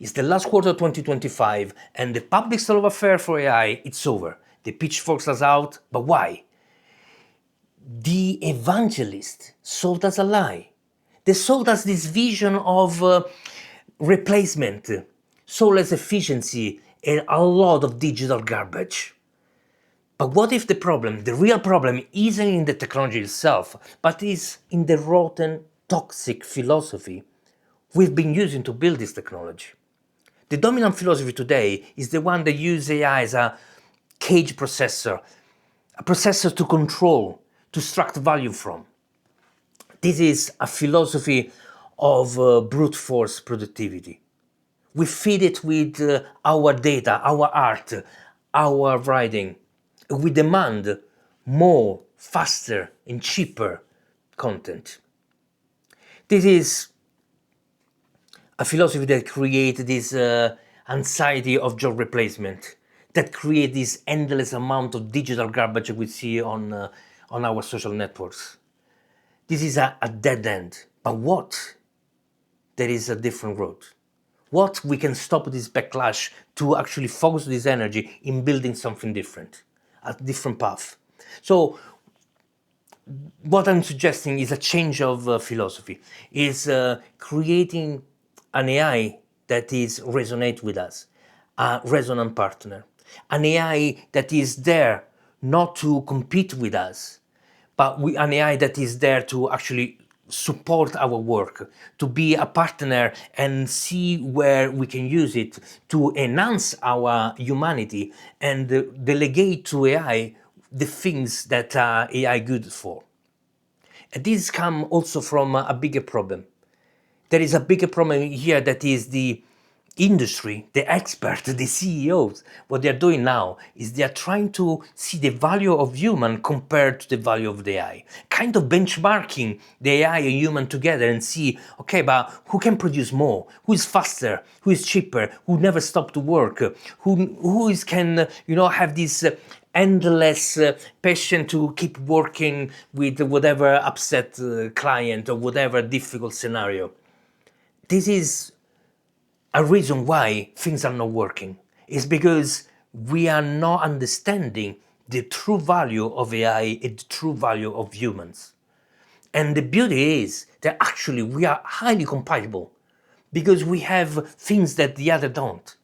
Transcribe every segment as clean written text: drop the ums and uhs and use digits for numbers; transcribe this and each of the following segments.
It's the last quarter of 2025 and the public state of affairs for AI, it's over. The pitchforks are out, but why? The evangelist sold us a lie. They sold us this vision of replacement, soulless efficiency, and a lot of digital garbage. But what if the real problem isn't in the technology itself, but is in the rotten, toxic philosophy we've been using to build this technology? The dominant philosophy today is the one that uses AI as a cage processor, a processor to control, to extract value from. This is a philosophy of brute force productivity. We feed it with our data, our art, our writing. We demand more, faster, and cheaper content. This is a philosophy that creates this anxiety of job replacement, that creates this endless amount of digital garbage we see on our social networks. This is a dead end. But what? There is a different road. What we can stop this backlash to actually focus this energy in building something different, a different path. So what I'm suggesting is a change of philosophy, is creating an AI that is resonate with us, a resonant partner, an AI that is there not to compete with us, but an AI that is there to actually support our work, to be a partner and see where we can use it to enhance our humanity and delegate to AI the things that AI good for. And this comes also from a bigger problem. There is a bigger problem here, that is the industry, the experts, the CEOs. What they're doing now is they're trying to see the value of human compared to the value of the AI. Kind of benchmarking the AI and human together and see, okay, but who can produce more? Who is faster? Who is cheaper? Who never stop to work? Who can have this endless passion to keep working with whatever upset client or whatever difficult scenario? This is a reason why things are not working. It's because we are not understanding the true value of AI and the true value of humans. And the beauty is that actually we are highly compatible because we have things that the other don't.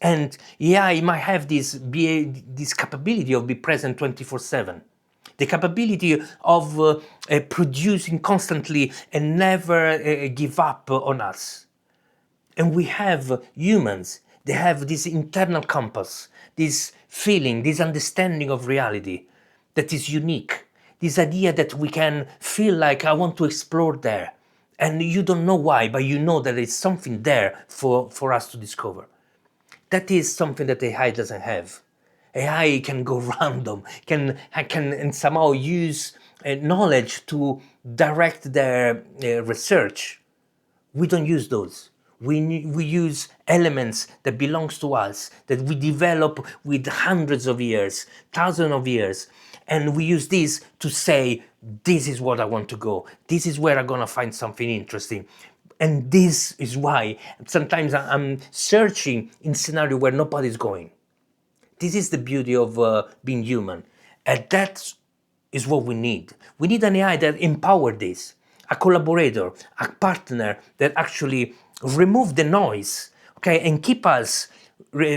And AI might have this capability of be present 24/7. The capability of producing constantly and never give up on us. And we have humans, they have this internal compass, this feeling, this understanding of reality that is unique. This idea that we can feel like, I want to explore there. And you don't know why, but you know that there's something there for us to discover. That is something that AI doesn't have. AI can go random, can and somehow use knowledge to direct their research. We don't use those. We use elements that belongs to us, that we develop with hundreds of years, thousands of years, and we use this to say, this is what I want to go. This is where I'm gonna find something interesting. And this is why sometimes I'm searching in scenario where nobody's going. This is the beauty of being human. And that is what we need. We need an AI that empowers this, a collaborator, a partner that actually remove the noise, okay, and keep us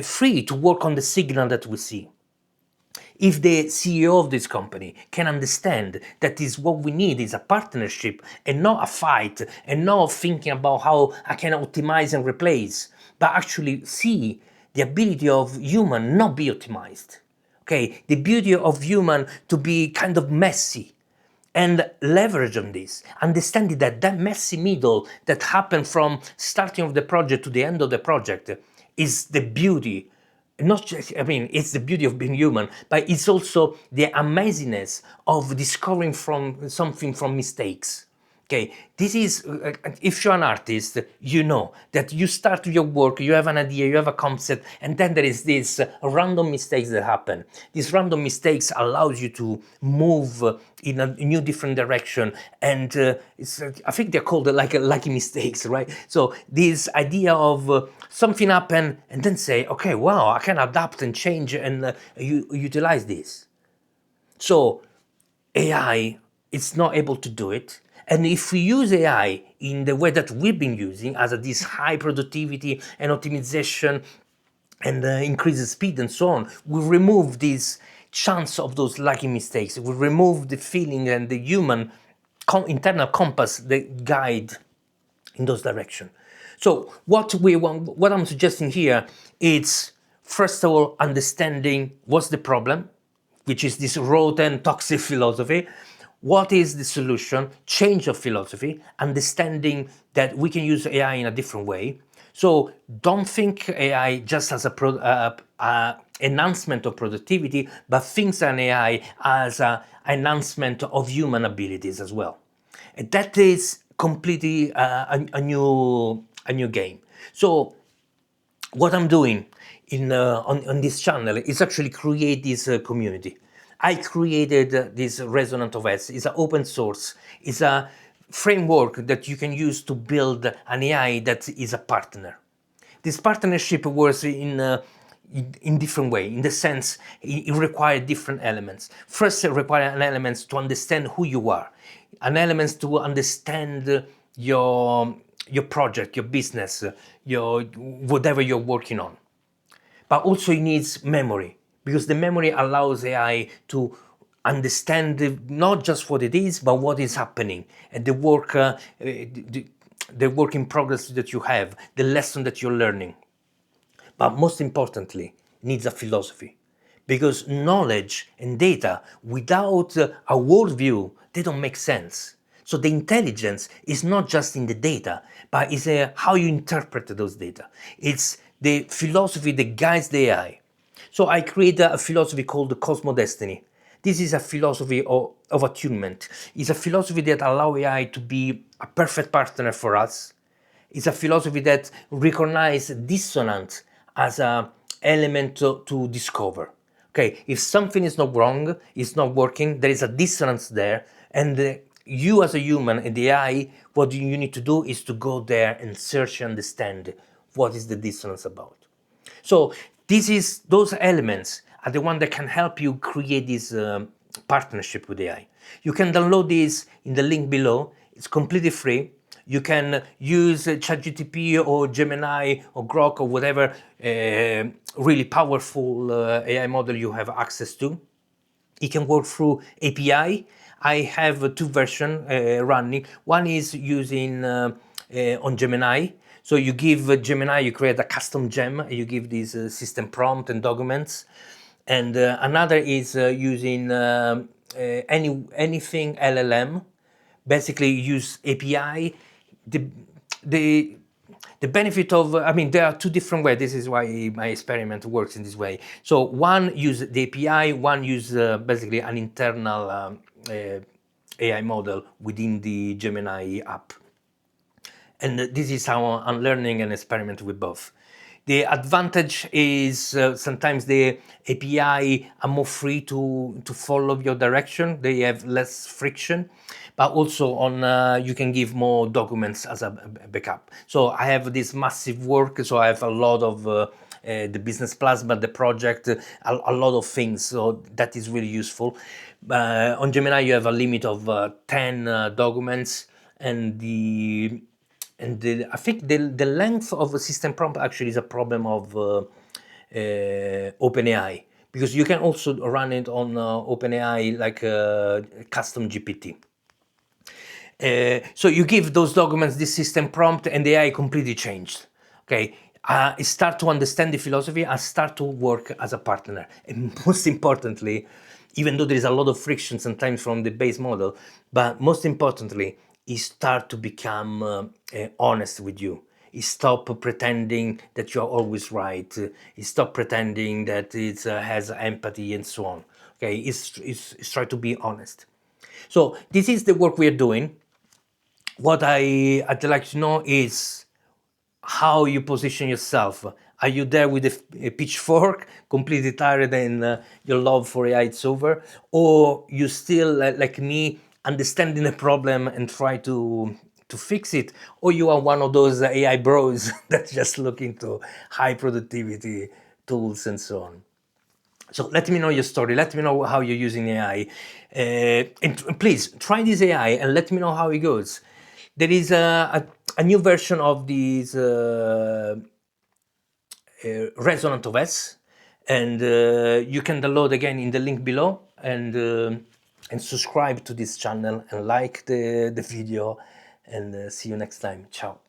free to work on the signal that we see. If the CEO of this company can understand that is what we need is a partnership and not a fight and not thinking about how I can optimize and replace, but actually see the ability of human not be optimized, okay, the beauty of human to be kind of messy, and leverage on this, understanding that messy middle that happened from starting of the project to the end of the project is the beauty. Not just, it's the beauty of being human, but it's also the amazingness of discovering from something from mistakes. Okay, this is, if you're an artist, you know that you start your work, you have an idea, you have a concept, and then there is this random mistakes that happen. These random mistakes allows you to move in a new different direction, and I think they're called like lucky mistakes, right? So this idea of something happen and then say, okay, wow, I can adapt and change and you utilize this. So AI is not able to do it. And if we use AI in the way that we've been using, as this high productivity and optimization and increases speed and so on, we remove this chance of those lucky mistakes. We remove the feeling and the human internal compass that guide in those directions. So what I'm suggesting here is, first of all, understanding what's the problem, which is this rote and toxic philosophy. What is the solution? Change of philosophy, understanding that we can use AI in a different way. So don't think AI just as a enhancement of productivity, but think an AI as an enhancement of human abilities as well. And that is completely a new game. So what I'm doing on this channel is actually create this community. I created this ResonantOS. It's an open source. It's a framework that you can use to build an AI that is a partner. This partnership works in different way, in the sense it requires different elements. First, it requires an element to understand who you are, an element to understand your project, your business, your whatever you're working on. But also it needs memory, because the memory allows AI to understand not just what it is, but what is happening, and the work in progress that you have, the lesson that you're learning. But most importantly, needs a philosophy, because knowledge and data without a worldview, they don't make sense. So the intelligence is not just in the data, but it's how you interpret those data. It's the philosophy that guides the AI. So I created a philosophy called the Cosmo Destiny. This is a philosophy of attunement. It's a philosophy that allows AI to be a perfect partner for us. It's a philosophy that recognizes dissonance as an element to discover. Okay, if something is not wrong, it's not working, there is a dissonance there, and you as a human and the AI, what you need to do is to go there and search and understand what is the dissonance about. So those elements are the ones that can help you create this partnership with AI. You can download this in the link below. It's completely free. You can use ChatGPT or Gemini or Grok or whatever really powerful AI model you have access to. It can work through API. I have two versions running. One is using on Gemini. So you give Gemini, you create a custom gem, you give this system prompt and documents. And another is using anything LLM. Basically use API. The benefit of, there are two different ways. This is why my experiment works in this way. So one use the API, one use basically an internal AI model within the Gemini app. And this is how I'm learning and experiment with both. The advantage is sometimes the API are more free to follow your direction. They have less friction, but also on you can give more documents as a backup. So I have this massive work, so I have a lot of the business plasma, the project, a lot of things. So that is really useful. On Gemini, you have a limit of 10 documents, and I think the length of a system prompt actually is a problem of OpenAI, because you can also run it on OpenAI like custom GPT. So you give those documents this system prompt, and the AI completely changed. Okay, I start to understand the philosophy. I start to work as a partner, and most importantly, even though there is a lot of friction sometimes from the base model, but most importantly, he start to become honest with you. He stop pretending that you're always right. He stop pretending that it has empathy and so on. Okay, it's try to be honest. So this is the work we are doing. What I'd like to know is how you position yourself. Are you there with a pitchfork, completely tired and your love for AI it's over? Or you still, like me, understanding the problem and try to fix it? Or you are one of those AI bros that just look into high productivity tools and so on? So let me know your story. Let me know how you're using AI. And please try this AI and let me know how it goes. There is a new version of this ResonantOS, and you can download again in the link below, and subscribe to this channel and like the video, and see you next time. Ciao.